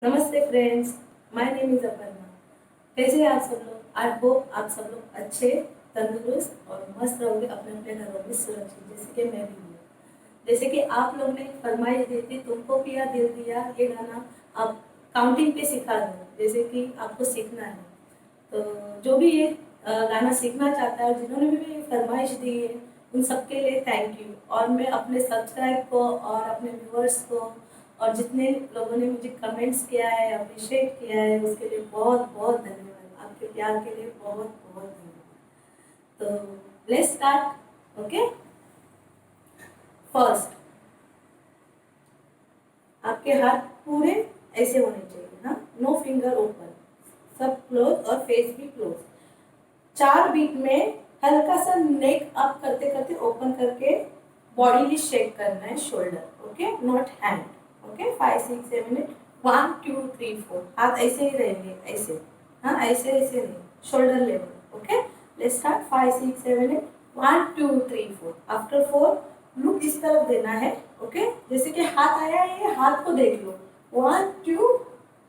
नमस्ते friends, my name is Aparna. कैसे हैं आप सब लोग? आई होप आप सब लोग अच्छे, तंदुरुस्त और मस्त रहोगे अपने अपने घरों में सुरक्षित, जैसे कि मैं भी हूँ। जैसे कि आप लोग ने फरमाइश दी थी, तुमको किया दिल दिया, ये गाना आप काउंटिंग पे सिखा दो, जैसे कि आपको सीखना है। तो जो भी ये गाना सीखना चाहता है और जिन्होंने भी ये फरमाइश दी है, उन सबके लिए थैंक यू। और मैं अपने सब्सक्राइब को और अपने व्यूअर्स को और जितने लोगों ने मुझे कमेंट्स किया है, अप्रिशिएट किया है, उसके लिए बहुत बहुत धन्यवाद। आपके प्यार के लिए बहुत बहुत धन्यवाद। तो लेट्स स्टार्ट। ओके, फर्स्ट आपके हाथ पूरे ऐसे होने चाहिए, हाँ, नो फिंगर ओपन, सब क्लोज और फेस भी क्लोज। 4 बीट में हल्का सा नेक अप करते करते ओपन करके बॉडी भी शेक करना है, shoulder, okay, not hand. Okay, 5 6 7 8 1 2 3 4, हाथ ऐसे ही रहेंगे, ऐसे, हाँ, ऐसे ऐसे नहीं, shoulder level. Okay, let's start. 5 6 7 8 1 2 3 4। After 4 look इस तरफ देना है। ओके, जैसे कि हाथ आया है, ये हाथ को देख लो। 1 2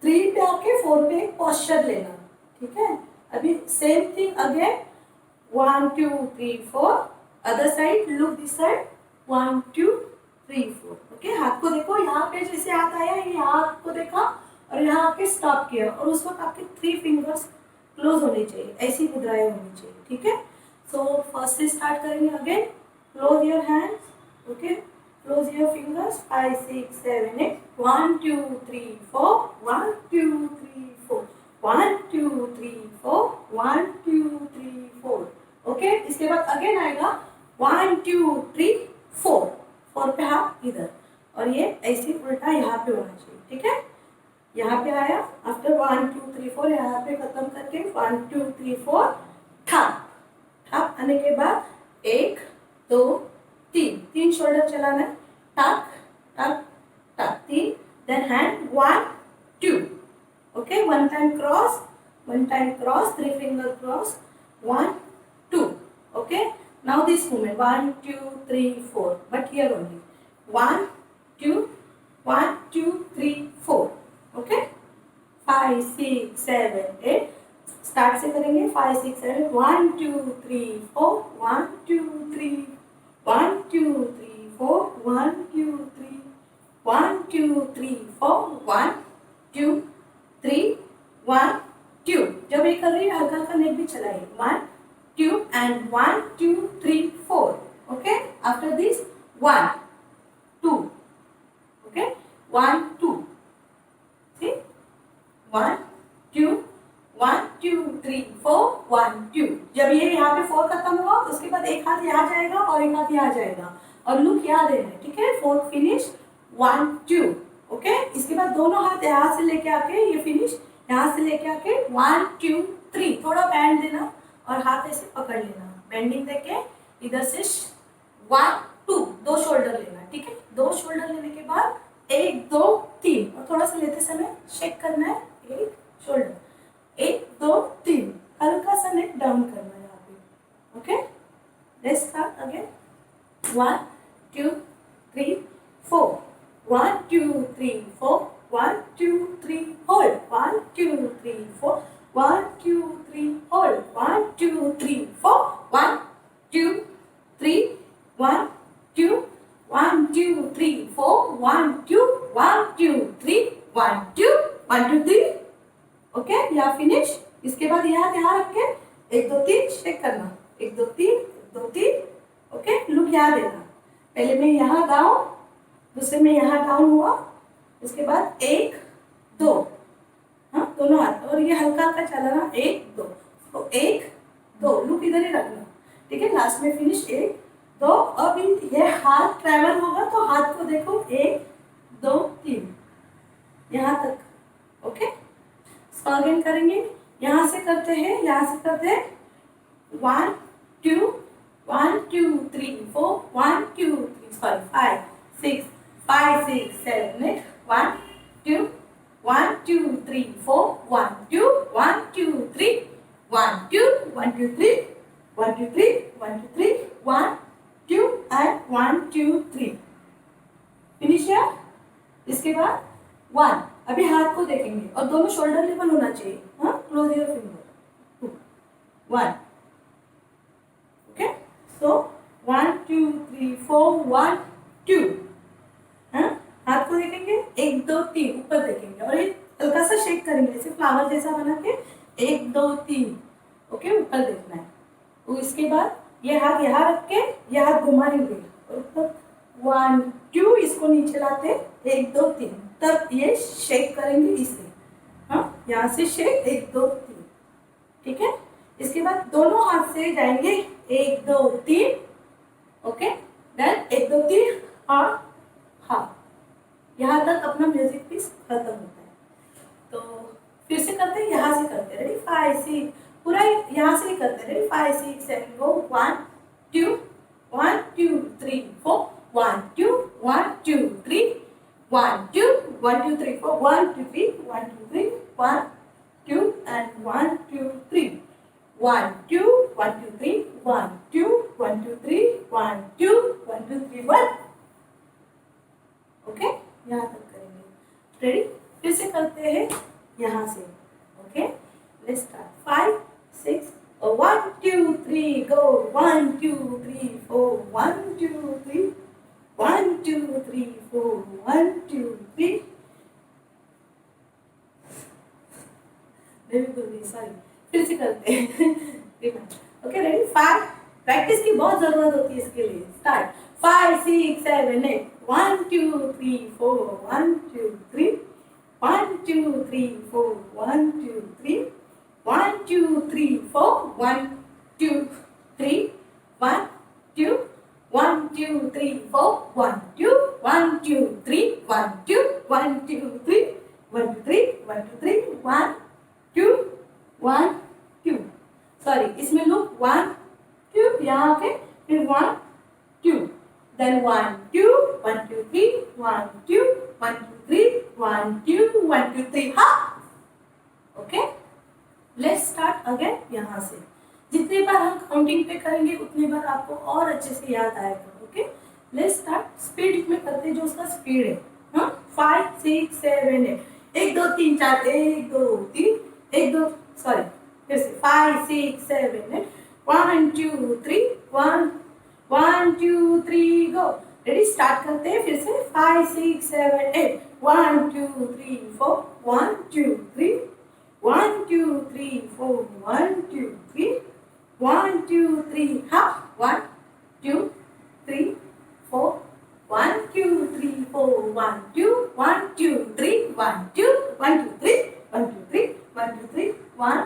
3 पे आके 4 पे एक पोस्चर लेना, ठीक है। अभी same thing again, 1 2 3 4, other side, look this side, 1 2 3 4। Okay, हाथ को देखो, यहाँ पे जैसे हाथ आया, ये हाथ को देखा और यहाँ आके स्टॉप किया, और उस वक्त आपके 3 फिंगर्स क्लोज होने चाहिए, ऐसी मुद्राएं होनी चाहिए, ठीक है। सो फर्स्ट से स्टार्ट करेंगे again. Close your hands, okay, close your fingers. 5 6 7 8 1 2 3 4, 1 2 3 4, 1 2 3 4, 1 2 3 4। Okay, इसके बाद अगेन आएगा 1 2 3 4, 4 पे हाथ इधर, और ये ऐसे उल्टा यहाँ पे होना चाहिए, ठीक है। यहाँ पे आया, आफ्टर 1 2 3 4 यहाँ पे खत्म करके 1 2 3 4, ठप ठप आने के बाद 1 2 3, 3 शोल्डर चलाना है, टक टक टक, 3, then hand 1 2। Okay, one time cross, 3 finger cross, 1 2. Okay, now this movement 1 2 3 4, but here only 1 2 1 2 3 4. Okay, 5 6 7 8, start से करेंगे। 5 6 7 1 2 3 4, 1 2 3 1 2 3 4, 1 2 3 1 2 3 4, 1 2 3 1 2। जब ये कर रही है हल्का हल्का नेक भी चलाइए, 1 2 and 1 2 3 4। Okay, after this 1 2, okay, 1 2, see, 1 2 1 2 3 4 1 2। जब ये यहाँ पे 4 खत्म हुआ, उसके बाद एक हाथ यहाँ जाएगा और एक हाथ यहाँ जाएगा, और लुक यहाँ देना है, ठीक है। 4 फिनिश, 1 2। ओके, इसके बाद दोनों हाथ यहाँ से लेके आके ये फिनिश, यहाँ से लेके आके 1 2 3, थोड़ा बैंड देना और हाथ ऐसे पकड़ लेना, बेंडिंग देके इधर से 1 2, 2 शोल्डर लेना, ठीक है। 2 शोल्डर लेने के बाद 1 2 3, और थोड़ा सा लेते समय शेक करना है, 1 शोल्डर, 1 2 3, हल्का सा नेक डाउन करना है यहाँ पे। Okay, let's start again. 1 2 3 4, 1 2 3 4, 1 2 3 hold, 1 2 3 4, 1 2 3 hold, 1 2 3 4, 1 2 3 1 2 1 2 3 4, 1 2 1 2 3 1 2 1 2 3। Okay, यहाँ फिनिश। इसके बाद यहाँ ध्यान रख के 1 2 3 चेक करना, 1 2 3 1 2 3। ओके, लुक यहाँ देना, पहले मैं यहाँ डाउन, दूसरे में यहाँ डाउन हुआ, उसके बाद 1 2, हाँ, दोनों हाथ, और ये हल्का हल्का चलाना, 1 2, तो 1 2, लुक इधर ही रखना, ठीक है। लास्ट में फिनिश 1 2। अब ये हाथ ट्रैवल होगा तो हाथ को देखो, 1 2 3, यहाँ तक। ओके, अगेन करेंगे, यहाँ से करते हैं, यहाँ से करते हैं, 1 2 1 2 3 4, 1 2 3 सॉरी 5 6 5 6 7 8, 1 2 1 2 3 4, 1 2 1 2 3 1 2 1 2 3 1 2 3 1 2 3 1 2 and 1 2 3। फिनिश है। इसके बाद 1 अभी हाथ को देखेंगे और दोनों शोल्डर लेवल होना चाहिए। हाँ, क्लोज योर फिंगर। 1, ओके। सो 1 2 3 4 1 2। हाँ, हाथ को देखेंगे, 1 2 3 ऊपर देखेंगे और ये हल्का सा शेक करेंगे जैसे फ्लावर जैसा बना के 1 2 3, ओके, ऊपर देखना है। तो इसके बाद ये हाथ यहाँ रख के ये हाथ घुमाएंगे और ऊपर 1 2, इसको नीचे लाते 1 2 3, तब ये शेक करेंगे इसे। हाँ, यहाँ से शेक 1 2 3, ठीक है। इसके बाद दोनों हाथ से जाएंगे 1 2 3, ओके। देन 1 2 3 हाँ हाँ, यहाँ तक अपना म्यूजिक पीस खत्म होता है। तो फिर से करते हैं, यहाँ से करते हैं। रेडी 5 6, पूरा यहाँ से ही करते हैं। Ready 5 6 7 go 1 2 1 2 3 4 1 2 1 2 3 1 2 1 2 3 4 1 2 3 1 2 3 1 2 and 1 2 3 1 2 1 2 3 1 2 1 2 3 1 2 1 2 3 1, okay. यहाँ तक करेंगे। रेडी, फिर से करते हैं यहाँ से, okay. Let's start 5 6 1 2 3 go 1 2 3 4 1 2 3 1 2 3 4 1 2 3, sorry, फिर से करते हैं। ओके, रेडी 5, प्रैक्टिस की बहुत जरूरत होती है इसके लिए। स्टार्ट 5 6 7 8 1 2 3 4 1 2 3 1 2 3 4 1 2 3 1 2 3 4 1 2 3 1 2 1 2 3 4 1 2 1 2 3 1 2 1 2 3 1 2 3 1 2 3 1 2 1 2, सॉरी, इसमें लुक 1 2 यहाँ आके फिर 1 2, then 1 2 1 2 3 1 2 1 2 3 1 2 1 2 3, हाँ, ओके। लेट्स स्टार्ट अगेन यहाँ से। जितनी बार हम काउंटिंग पे करेंगे उतनी बार आपको और अच्छे से याद आएगा, ओके। लेट्स स्टार्ट स्पीड में करते हैं, जो उसका स्पीड है। हाँ, 5 6 7 8 1 2 3 4 1 2 3 1 2, सॉरी, फिर से 5 6 7 8 1 2 3 1 1 2 3 गो। रेडी, स्टार्ट करते हैं फिर से 5 6 7 8 1 2 3 4 1 2 3 1 2 3 4 1 2 3 1 2 3, हाँ, 1 2 3 4 1 2 3 4 1 2 1 2 3 1 2 1 2 3 1 2 3 1 2 3 1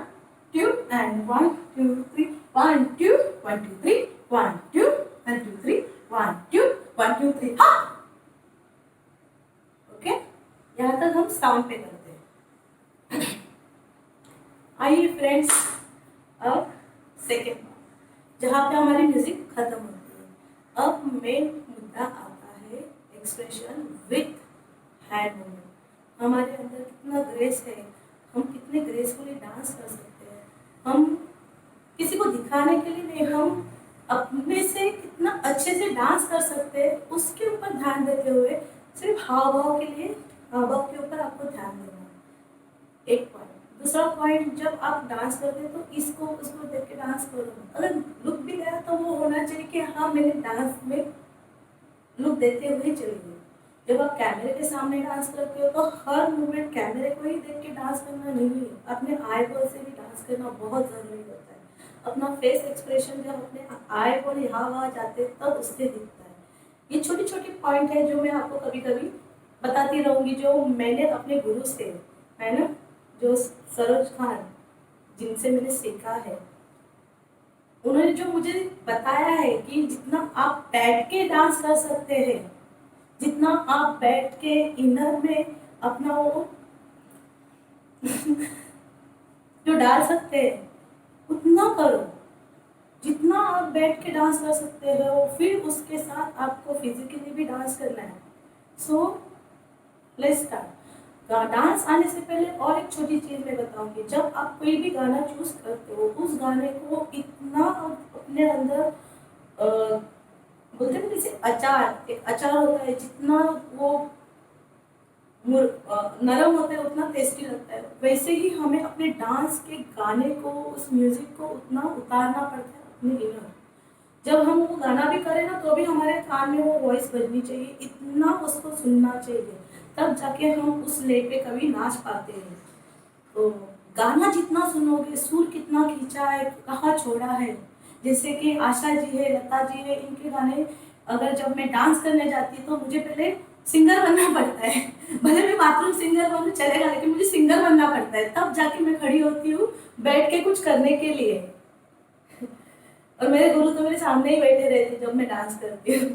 2 and 1 2 3 1 2 1 2 3 1 2 1 2 3 1 2 1 2 3, हाँ, ओके। यहाँ तक हम साउंड पे करते हैं। आइए फ्रेंड्स, अब सेकेंड पार्ट, जहाँ पे हमारी म्यूजिक खत्म होती है। अब मेन मुद्दा आता है एक्सप्रेशन विथ हैंड मूवमेंट। हमारे अंदर कितना ग्रेस है, हम कितने ग्रेसफुली डांस कर सकते हैं। हम किसी को दिखाने के लिए नहीं, हम अपने से कितना अच्छे से डांस कर सकते हैं, उसके ऊपर ध्यान देते हुए सिर्फ हाव भाव के लिए, हाव भाव के ऊपर आपको ध्यान देना है। एक पॉइंट। दूसरा पॉइंट, जब आप डांस करते हैं तो इसको उसको देख के डांस करो। अगर लुक भी गया तो वो होना चाहिए कि हाँ, मैंने डांस में लुक देते हुए चली गई। जब आप कैमरे के सामने डांस करते हो तो हर मूवमेंट कैमरे को ही देख के डांस करना नहीं है, अपने आई बॉल से भी डांस करना बहुत ज़रूरी होता है। अपना फेस एक्सप्रेशन जब अपने आई बॉल यहाँ वहाँ जाते हैं तब उससे दिखता है। ये छोटी छोटी पॉइंट है जो मैं आपको कभी कभी बताती रहूँगी, जो मैंने अपने गुरु से, है ना, जो सरोज खान, जिनसे मैंने सीखा है, उन्होंने जो मुझे बताया है कि जितना आप बैठ के डांस कर सकते हैं, जितना आप बैठ के इनर में अपना वो जो डाल सकते हैं उतना करो। जितना आप बैठ के डांस कर सकते हो, फिर उसके साथ आपको फिजिकली भी डांस करना है। So let's start. डांस आने से पहले और एक छोटी चीज़ मैं बताऊंगी। जब आप कोई भी गाना चूज करते हो, उस गाने को इतना अपने अंदर बोलते हैं जैसे अचार, एक अचार होता है, जितना वो नरम होता है उतना टेस्टी लगता है। वैसे ही हमें अपने डांस के गाने को, उस म्यूजिक को उतना उतारना पड़ता है अपने इनर। जब हम वो गाना भी करें ना तो भी हमारे कान में वो वॉइस बजनी चाहिए, इतना उसको सुनना चाहिए, तब जाके हम उस ले पे कभी नाच पाते हैं। तो गाना जितना सुनोगे, सुर कितना खींचा है, कहाँ छोड़ा है, जैसे कि आशा जी है, लता जी है, इनके गाने अगर जब मैं डांस करने जाती तो मुझे पहले सिंगर बनना पड़ता है। भले मैं बाथरूम सिंगर बनूं चलेगा, लेकिन मुझे सिंगर बनना पड़ता है, तब जाके मैं खड़ी होती हूँ बैठ के कुछ करने के लिए। और मेरे गुरु तो मेरे सामने ही बैठे रहते जब मैं डांस करती हूँ।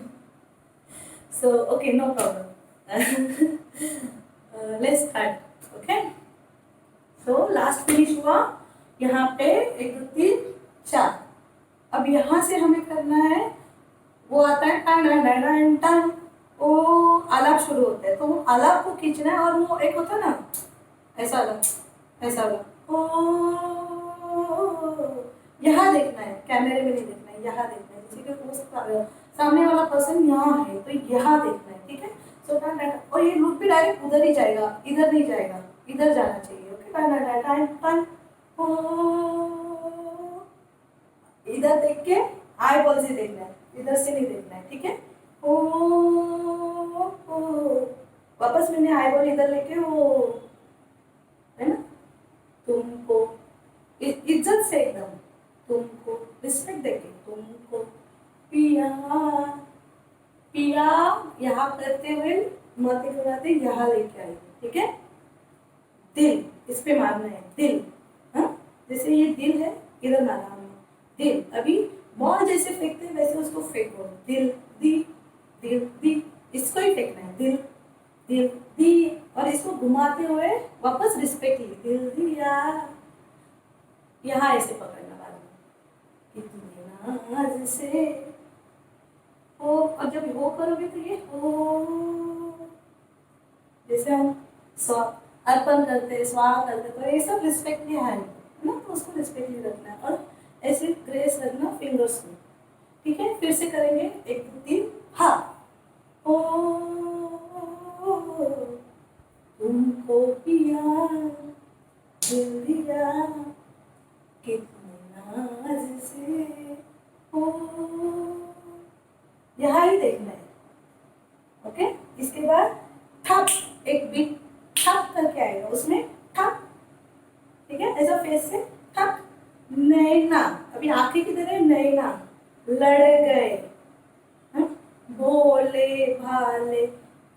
So okay, no problem. Let's start. Okay, so last finish हुआ यहाँ पे, 1 2 3 4। अब यहाँ से हमें करना है, वो आता है टन टन टन टन, वो आलाप शुरू होता है, तो वो आलाप को खींचना है। और वो एक होता है ना ऐसा वाला, ऐसा वाला ओ, यहाँ देखना है, कैमरे में नहीं देखना है, यहाँ देखना है। जैसे कि वो सामने वाला पर्सन यहाँ है तो यहाँ देखना है, ठीक है। सो टन टन, और ये लूप भी डायरेक्ट उधर ही जाएगा, इधर नहीं जाएगा, इधर जाना चाहिए। ओके, टन टन टन टन ओ, इधर देख के आई बॉल से देखना है, इधर से नहीं देखना है, ठीक है। ओ, ओ, वापस मैंने आई बॉल इधर लेके वो, है ना, तुमको इज्जत से एकदम, तुमको रिस्पेक्ट देके, तुमको पिया, पिया यहाँ करते हुए माथे घुमाते यहाँ लेके आई, ठीक है। दिल इस पे मारना है, दिल, हाँ, जैसे ये दिल है, इधर मारना हमने दिल। अभी बॉल जैसे फेंकते हैं वैसे उसको फेंको, दिल दी, दिल दी, इसको ही फेंकना है, दिल दिल दी। और इसको घुमाते हुए वापस रिस्पेक्ट ली, दिल दिया, यहाँ ऐसे पकड़ना बाद में, इतने नाज से हो। और जब हो करोगे तो ये हो, जैसे हम अर्पण करते हैं, स्वाहा करते हैं, तो ये सब रिस्पेक्टली है ना, तो उसको रिस्पेक्टली रखना है। और ऐसे ग्रेस रखना फिंगर्स को, ठीक है। फिर से करेंगे, 1 2 3 हा। ओ, तुमको पिया, दिल दिया, कितने नाज से हो, यहाँ ही देखना है। ओके, इसके बाद ठप, एक बीट ठप करके आएगा, उसमें ठप, ठीक है, ऐसा फेस से ठप। नैना, अभी आंखें किधर है, नैना, लड़ गए, हाँ? भोले भाले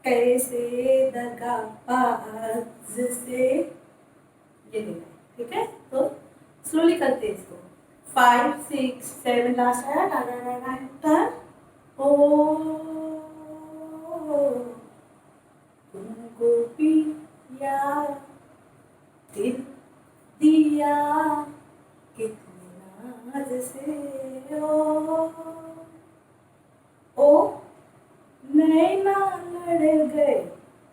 कैसे दगाबाज से, ये देखना है, ठीक है। तो स्लोली करते हैं इसको, 5 6 7 लास्ट आया, टा टा टा टा टा, ओ, तुमको पिया, दिल दिया, कितने नाज से ओ नैना लड़ गए,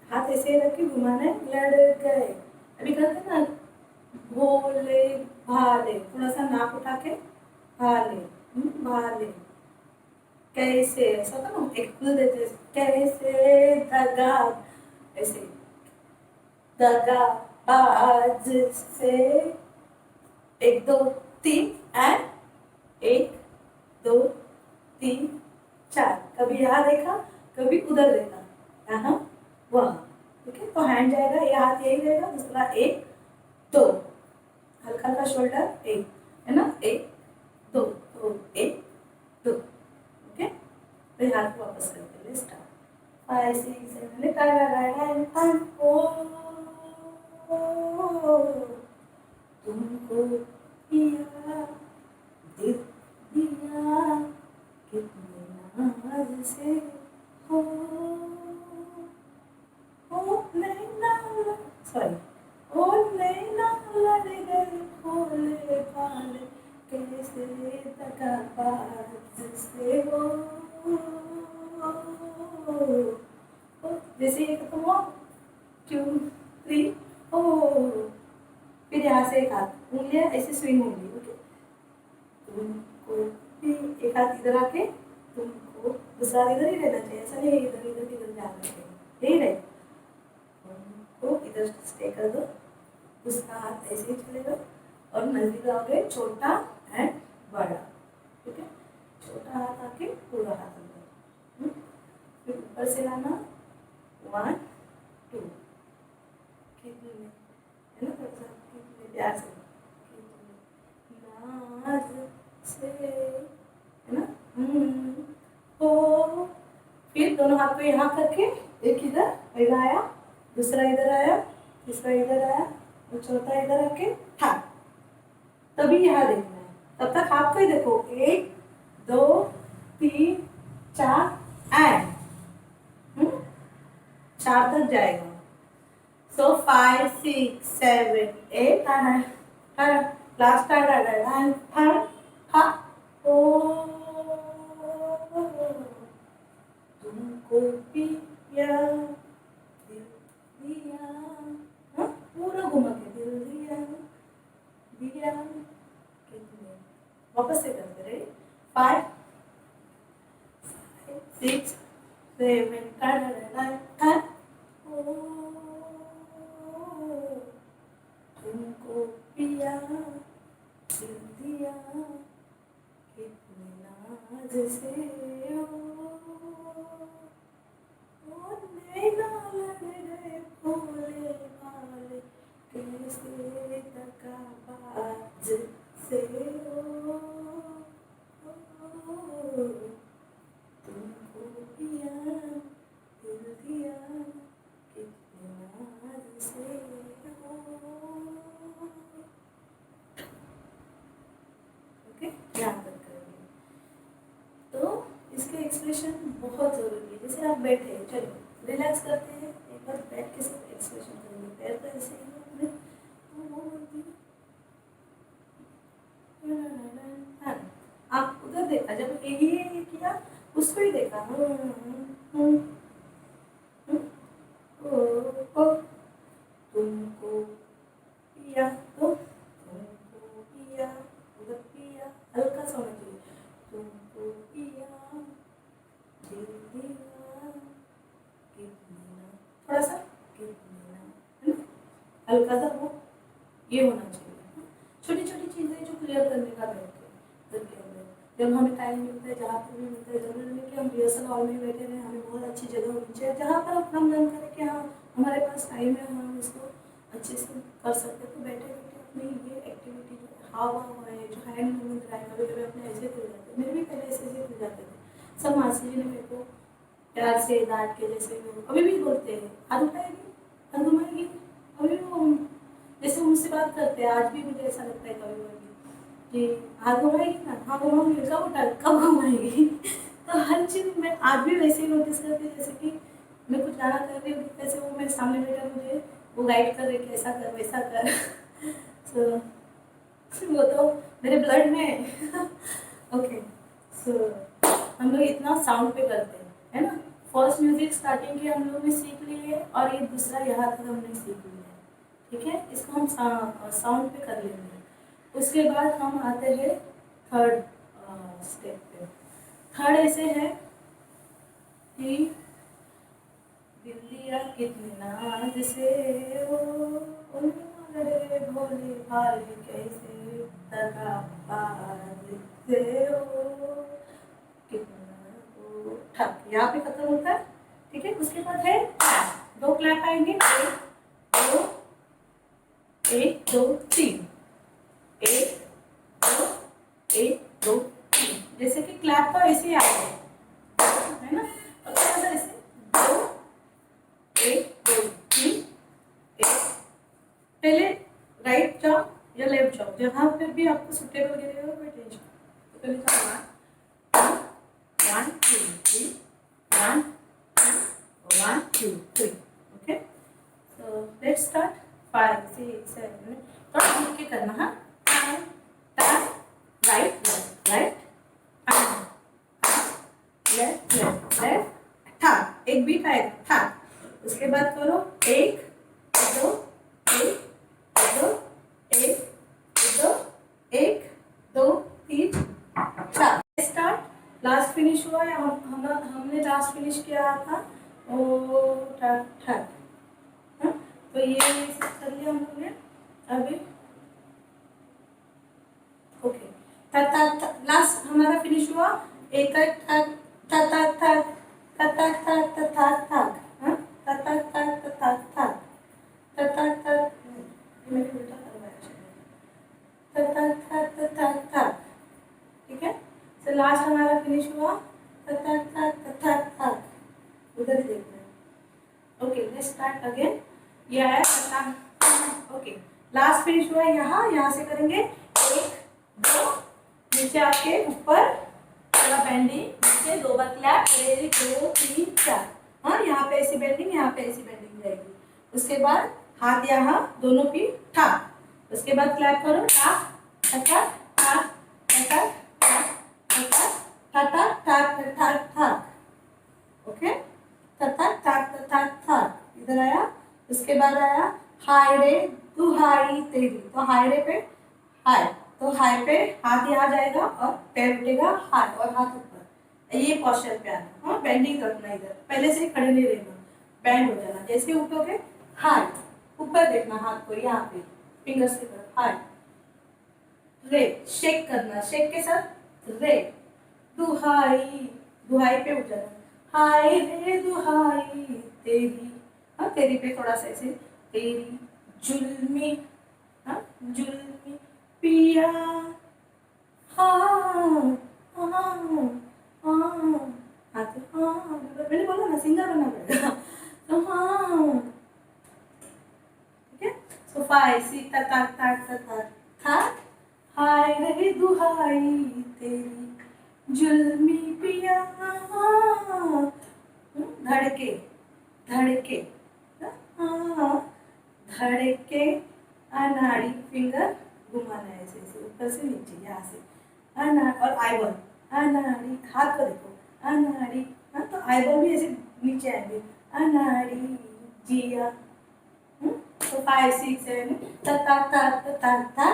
हाथ ऐसे रख के घुमाना है, लड़ गए। अभी करते ना, भोले भाले, थोड़ा सा नाक उठा के, भाले, भाले कैसे, ऐसा था ना, एक खुल देते, कैसे दगा, ऐसे दगा बाज से, 1 2 3 एंड 1 2 3 4। कभी यहाँ देखा, कभी उधर देखा, यहाँ वहाँ, ठीक है। तो हैंड जाएगा, ये हाथ यही रहेगा, दूसरा 1 2, हल्का हल्का शोल्डर, 1 है ना, 1 2, तो 1 2, ओके। तो ये हाथ को वापस करते हैं, स्टार्ट 5 6 7 8 तुमको पिया, दिल दिया, कितने नाज से हो, नैना, सॉरी, ओ नैना लड़ गए, भोले भाले कैसे दगाबाज से हो। जैसे ये खत्म हुआ, 2 3 ओ, फिर यहाँ से एक हाथ, उंगलियां ऐसे स्विंग होंगी, ओके। तुमको भी एक हाथ इधर आके, तुमको दूसरा इधर ही रहना चाहिए, ऐसा नहीं इधर इधर इधर जाना चाहिए, यही रहे। इधर स्टे कर दो, दूसरा हाथ ऐसे ही चलेगा और नजदीक लाओगे छोटा एंड बड़ा, ठीक है। छोटा हाथ आके पूरा हाथ अंदर, फिर ऊपर से लाना 1 2, कितने है ना, थोड़ा सा कितने प्यार से, नाज से, है ना। हो, फिर दोनों हाथ को यहाँ करके एक इधर आया, दूसरा इधर आया, तीसरा इधर आया और चौथा इधर आके था, तभी यहाँ देखना है। तब तक हाथ को ही देखो, 1 2 3 4 एंड 4 तक जाएगा। सो 5 6 7 8 लास्ट ओ तुमको पिया दिल दिया, पूरा घुमा के दिल दिया दिया, कितने, वापस से करते रहे, 5 6 7 तुमको पिया दिल दिया, कितने नाज से नैना लग गए भोले भाले, कैसे तका बाज से तुमको पिया दिल दिया, कितने नाज से। ओके, यहाँ तक करेंगे। तो इसके एक्सप्रेशन बहुत ज़रूरी है। जैसे आप बैठे, चलो रिलैक्स करते हैं, एक बार बैठ के सब एक्सप्रेशन करेंगे, पैर तो ऐसे ही अपने, वो बोलती है, आप उधर देखा, जब ये किया उसको ही देखा, तुमको पिया, तो तुमको पिया, उधर पिया हल्का सा होना चाहिए, तुमको पिया दिल दिया, कितना, थोड़ा सा कितना, हल्का सा वो ये होना चाहिए। छोटी छोटी चीज़ें जो क्लियर करने का बैठ के अंदर, जब हमें टाइम मिलता है, जहाँ पर भी मिलता है, जरूरी नहीं कि हम रिहर्सल हॉल में बैठे रहें, हमें बहुत अच्छी जगह होनी चाहिए जहाँ पर हम मन करें कि हाँ हमारे पास टाइम है, हम इसको अच्छे से कर सकते हैं। तो बैठे बैठे अपनी ये एक्टिविटी जो हाव भाव है, जो हैंड मूवमेंट है, कभी कभी अपने ऐसे खुल जाते हैं, मेरे भी पहले ऐसे खुल जाते थे। सब मासी जी ने मेरे को प्यार से डांट के, जैसे वो अभी भी बोलते हैं, हाथ उठाएगी, हाथ घुमाएगी, अभी भी वो जैसे मुझसे बात करते हैं, आज भी मुझे ऐसा लगता है कभी कभी कि हाथ घुमाएगी ना, हाँ घुमाऊंगी, कब उठा कब घुमाएगी। तो हर चीज़ मैं आज भी वैसे ही नोटिस करती हूँ, जैसे कि मैं कुछ गाना कर रही हूँ, कैसे वो मेरे सामने बैठा मुझे वो गाइड कर रहे कि ऐसा कर वैसा कर। सो वो तो मेरे ब्लड में है। ओके, सो हम लोग इतना साउंड पे करते हैं, है ना। फर्स्ट म्यूजिक स्टार्टिंग की हम लोग ने सीख ली है और ये दूसरा यहाँ तक हमने सीख लिया है, ठीक है। इसको हम साउंड पे कर लेंगे। उसके बाद हम आते हैं थर्ड स्टेप पे। थर्ड ऐसे है कि दिल दिया कितने नाज से रे भोले भाले, कैसे तका बाज से कितना ठक, यहाँ पे खत्म होता है, ठीक है। उसके बाद है 2 क्लैप आएंगे, 1 2 3, 1 2 1 2 3, जैसे कि क्लैप तो ऐसे ही आता है ना। और थोड़ा सा ऐसे 2 1 2 3 1, पहले राइट जाओ या लेफ्ट जाओ, जहाँ पर भी आपको सुटेबल गिरेगा कोई टेंशन। तो पहले जाओ 1 2 3 1 1 2 3, ओके। सो लेट्स स्टार्ट 5 6 7, थोड़ा मिल के करना, हाँ। Right left right left left left, था एक बीट आएगा था। उसके बाद करो 1 2 1 2 1 2 1 2 3 4, स्टार्ट। लास्ट फिनिश हुआ है, हमने लास्ट फिनिश किया था ओ ठक ठक, तो ये सब कर लिया हम लोग ने अभी। ओके, लास्ट हमारा फिनिश हुआ। एक थक थक थक थक थक थक थक थक, हाँ थक थक थक थक थक थक थक थक, मैंने उल्टा करवाया शायद। थक थक थक थक थक, ठीक है। तो लास्ट हमारा फिनिश हुआ थक थक थक थक थक, उधर ही देखना है। Okay, let's start again. ये आया थक। ओके, लास्ट फिनिश हुआ यहाँ, यहाँ से करेंगे 1 2, नीचे आके ऊपर थोड़ा बेंडिंग, नीचे 2 बार क्लैप, 1 2 3 4, हाँ यहाँ पे ऐसी बेंडिंग, यहाँ पे ऐसी बेंडिंग रहेगी। उसके बाद हाथ यहाँ दोनों की ठा, उसके बाद क्लैप करो ठा ठा ठा ठा ठा ठा ठा ठा, ओके, ठा ठा ठा ठा, इधर आया। उसके बाद आया हाय रे दुहाई तेरी, तो हाय रे पे हाय, तो हाय पे हाथ यहाँ जाएगा और पैर उठेगा हाथ और हाथ ऊपर, ये पोस्चर पे आना, हाँ बेंडिंग रखना, इधर पहले से खड़े नहीं रहना, बैंड हो जाना। जैसे उठोगे हाय, ऊपर देखना हाथ को, यहाँ पे फिंगर्स की तरफ हाय, रे शेक करना, शेक के साथ रे, दुहाई, दुहाई पे उठ जाना, हाय रे दुहाई तेरी, हाँ तेरी पे थोड़ा सा ऐसे, तेरी जुल्मी, हाँ जुल्मी पिया, हाँ हाँ हाँ, हाँ तो हाँ, मैंने बोला ना सिंगर बनना पड़ेगा, तो हाँ, ठीक है। सो 5 6 ता ता ता ता ता था, हाय रे दुहाई तेरी जुल्मी पिया, धड़के धड़के, हाँ धड़के, अनाड़ी फिंगर घुमाना है ऐसे ऐसे ऊपर से नीचे, यहाँ से अना, और आईबॉल, अनाड़ी हाथ को देखो, अनाड़ी, हाँ तो आईबॉल भी ऐसे नीचे आएंगे, अनाड़ी जिया, तो 5 6 7 ता ता ता ता ता ता,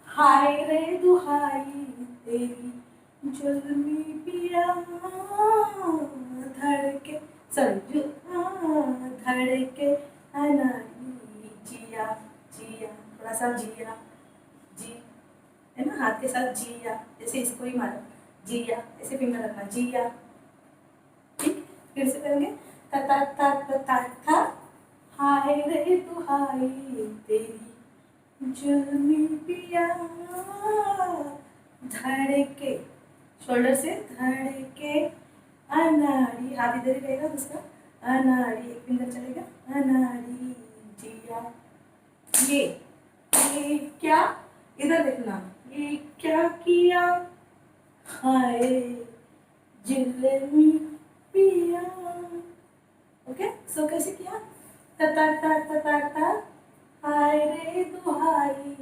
हाय रे दुहाई तेरी जुल्मी पिया, धड़के सॉरी धड़के अनाड़ी जिया, जिया थोड़ा सा जिया, जी है ना, हाथ के साथ जिया, जैसे इसको ही मारो जिया, ऐसे फिंगर रखना जिया, ठीक। फिर से करेंगे ता ता ता ता ता था, हाय रे दुहाई तेरी जुल्मी पिया, धड़के, शोल्डर से धड़के अनाड़ी, हाथ इधर ही रहेगा दूसरा, अनाड़ी एक फिंगर चलेगा, अनाड़ी जिया, ये क्या, इधर देखना, ये क्या किया, हाय जुल्मी पिया, ओके। सो कैसे किया, ता ता ता ता ता ता, हाय रे दुहाई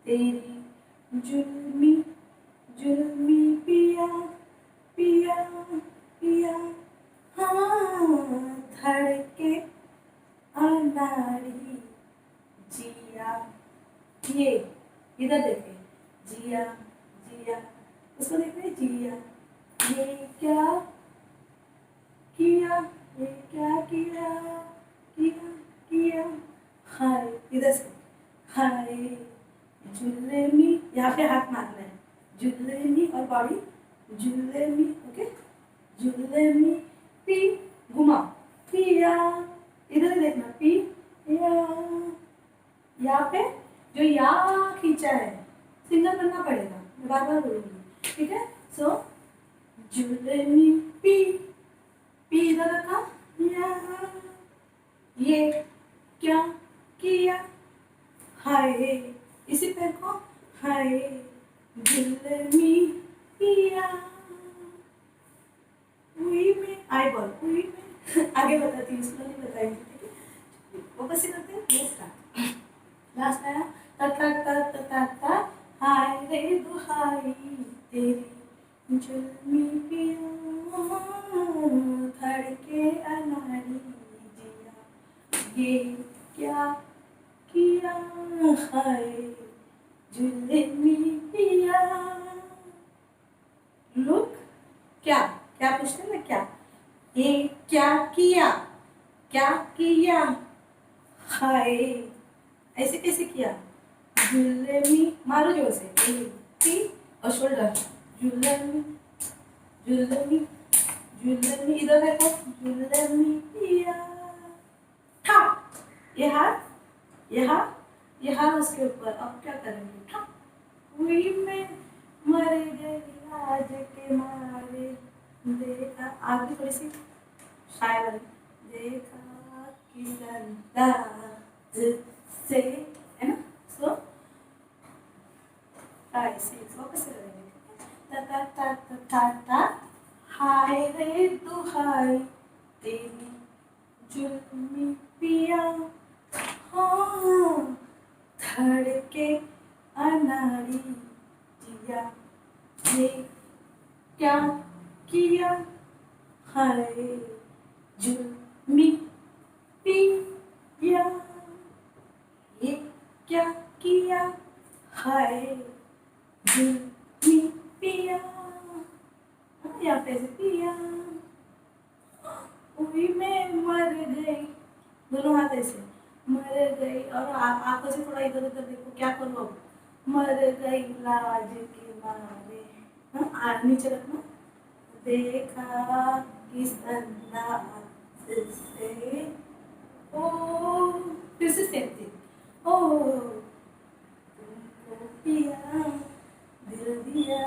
तेरी जुल्मी, जुल्मी पिया, पिया पिया, हाँ धड़के अनाड़ी जिया, ये इधर देखे जिया, जिया उसको देख रहे जिया, ये क्या किया, ये क्या किया, किया किया, हाय इधर से हाय जुल्लेमी, यहाँ पे हाथ मारना है, जुल्लेमी और बॉडी जुल्लेमी, ओके, जुल्लेमी पी, घुमा पिया, इधर देखना पी या, यहाँ पे जो या खींचा है सिंगल करना पड़ेगा, मैं बार बार बोलूंगी, ठीक है। सो जुल्लेमी पी, पी इधर रखा, या ये क्या किया, हाय इसी पैर को, हाय जुल्लेमी पिया, हुई में आई बॉल, हुई में आगे बताती हूँ, इसको नहीं बताएंगे, ठीक है। वापस से करते हैं, ये स्टार्ट, लास्ट आया ता ता ता ता ता ता, हाय रे दुहाई तेरी जुल्मी पिया, धड़के अनाड़ी जिया, ये क्या किया, हाय जुल्मी पिया, लुक, क्या क्या पूछते हैं ना, क्या, ये क्या किया, क्या किया, हाय, ऐसे कैसे किया? जुलमी, मारो जोर से, पी और शोल्डर, जुलमी जुलमी जुलमी, इधर देखो, जुलमी पिया, ठा, ये हाथ उसके ऊपर। अब क्या करेंगे? ठा, हुई मैं मर गई लाज के मारे, देखा, आगे थोड़ी सी शायर वाली, देखा कि अंदाज से, है ना, स्लो, ऐसे स्लो कैसे करेंगे? ता ता ता ता ता ता, हाय रे दुहाई तेरी जुल्मी पिया, हाँ धड़के अनाड़ी जिया, ये क्या किया, हाय जुल्मी पिया, ये क्या किया, हाय जुल्मी पिया, यहाँ पे से पिया, हुई मैं मर गई, दोनों हाथ ऐसे, मर गई, और आंखों से थोड़ा इधर उधर देखो, क्या करो अब, मर गई लाज के मारे, हाँ नीचे रखना, देखा किस अंदाज से, ओ, फिर से सेम थिंग, ओ तुमको पिया, दिल दिया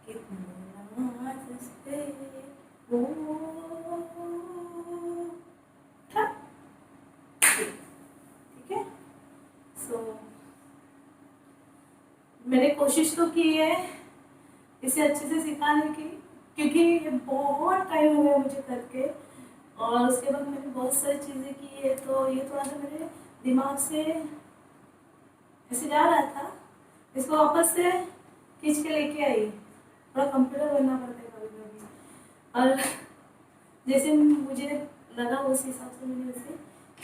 कितने नाज से, ओ, था, ठीक है। सो मैंने कोशिश तो की है इसे अच्छे से सिखाने की, क्योंकि ये बहुत टाइम हो गया मुझे करके, और उसके बाद मैंने बहुत सारी चीज़ें की है, तो ये थोड़ा सा मेरे दिमाग से ऐसे जा रहा था, इसको वापस से खींच के लेके आई, थोड़ा कंप्यूटर बनना पड़ता है कभी कभी, और जैसे मुझे लगा उस हिसाब से मैंने उसे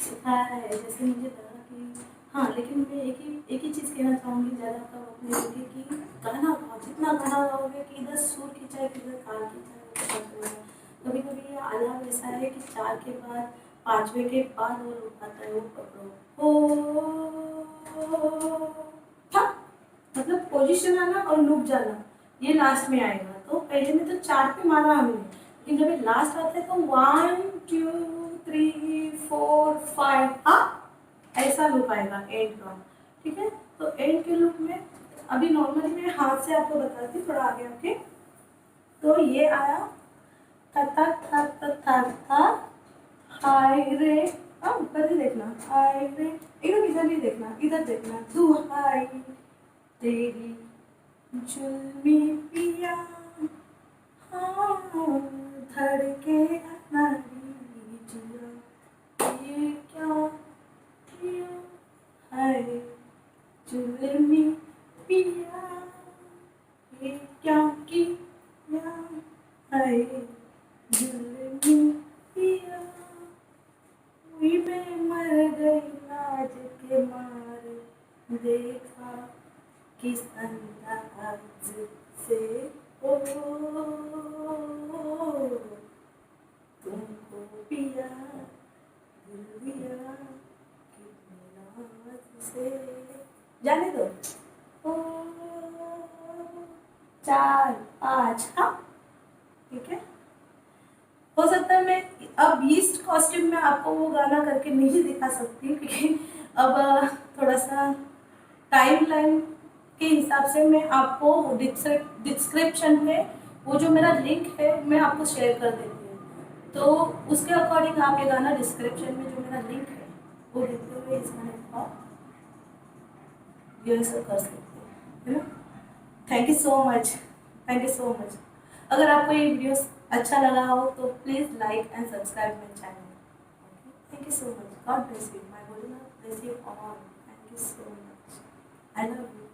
सिखाया है, जैसे मुझे लगा कि हाँ, लेकिन मैं एक ही चीज़ कहना चाहूँगी, ज़्यादा आपका वक्त नहीं लगे, कि गाना गाओ, जितना गाना गाओगे कि इधर सुर खींचा है कि इधर ताल खींचा है, कभी कभी ये आलाप ऐसा है कि 4 के बाद 5वें के बाद वो रुक आता है, वो पकड़ो, ओ था, मतलब पोजीशन आना और लुक जाना, ये लास्ट में आएगा, तो पहले में तो 4 पे मारा हमने, लेकिन जब ये लास्ट आता है तो 1 2 3 4 5, हाँ ऐसा लुक आएगा एंड का, ठीक है। तो एंड के लुक में अभी नॉर्मली मैं हाथ से आपको बताती हूँ, थोड़ा आगे आके, तो ये आया था था था था था था, हाय रे, हाँ ऊपर ही देखना, हाय रे, एकदम इधर नहीं देखना, इधर देखना, दुहाई तेरी जुल्मी पिया, हाँ धड़के अनाड़ी जिया, ये क्या किया, हाय जुल्मी पिया, ये क्या किया, हाय जुल्मी पिया, हुई मैं मर गई लाज के मारे, देखा किस अंदाज से, ओ तुमको पिया, दिल दिया कितने नाज से, जाने दो, ओ 4 5, हाँ ठीक है। हो सकता है मैं अब इस कॉस्ट्यूम में आपको वो गाना करके नहीं दिखा सकती, क्योंकि अब थोड़ा सा टाइम लाइन के हिसाब से मैं आपको डिस्क्रिप्शन में वो जो मेरा लिंक है मैं आपको शेयर कर देती हूँ, तो उसके अकॉर्डिंग आप ये गाना डिस्क्रिप्शन में जो मेरा लिंक है वो देखते हुए इस गाने को आप रिहर्सल कर सकते हैं, है ना। Thank you so much, thank you so much. अगर आपको ये वीडियो अच्छा लगा हो तो please like and subscribe my channel. Thank you so much, God bless you, my Bholenath bless you all, thank you so much, I love you.